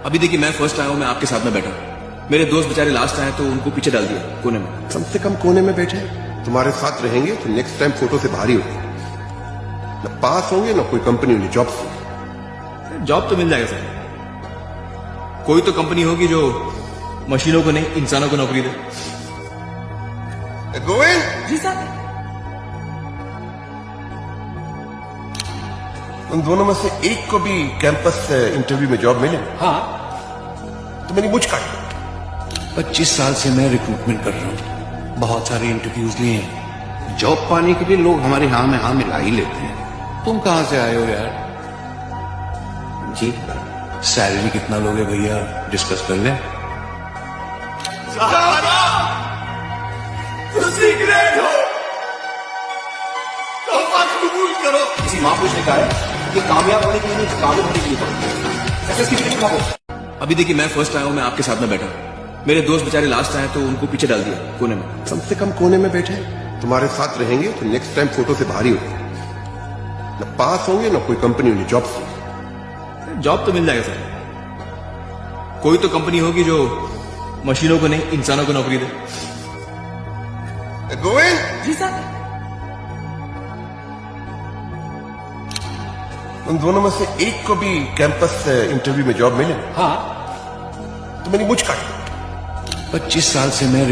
अभी देखिए मैं फर्स्ट आया हूँ, मैं आपके साथ में बैठा। मेरे दोस्त बेचारे लास्ट आए तो उनको पीछे डाल दिया कोने में। कम से कम कोने में बैठे, तुम्हारे साथ रहेंगे तो नेक्स्ट टाइम फोटो से बाहर ही होंगे। न पास होंगे न कोई कंपनी उन्हें जॉब से। जॉब तो मिल जाएगा सर, कोई तो कंपनी होगी जो मशीनों को नहीं इंसानों को नौकरी दे। गोविंद जी सर। उन दोनों में से एक को भी कैंपस इंटरव्यू में जॉब मिले? हाँ। तो मेरी मुझ काट। 25 साल से मैं रिक्रूटमेंट कर रहा हूँ, बहुत सारे इंटरव्यूज लिए हैं। जॉब पाने के लिए लोग हमारे हाँ में हाँ मिला ही लेते हैं। तुम कहां से आए हो यार? जी सैलरी कितना लोगे भैया, डिस्कस कर लें। सीक्रेट हो तो बात कबूल करो। किसी महापुरुष ने कहा है कि कामयाब होने के लिए नहीं, काबिल होने के लिए करो। अभी देखिए मैं फर्स्ट आया हूँ, मैं आपके साथ में बैठा। मेरे दोस्त बेचारे लास्ट आए तो उनको पीछे डाल दिया कोने में। कम से कम कोने में बैठे, तुम्हारे साथ रहेंगे तो नेक्स्ट टाइम फोटो से बाहर ही होंगे। न पास होंगे न कोई कंपनी उन्हें जॉब से। जॉब तो मिल जाएगा सर, कोई तो कंपनी होगी जो मशीनों को नहीं इंसानों को नौकरी दे। गोविंद जी सर। उन दोनों में से एक को भी कैंपस इंटरव्यू में जॉब मिले? हाँ। तो मेरी मुझ काट। 25 साल से मैं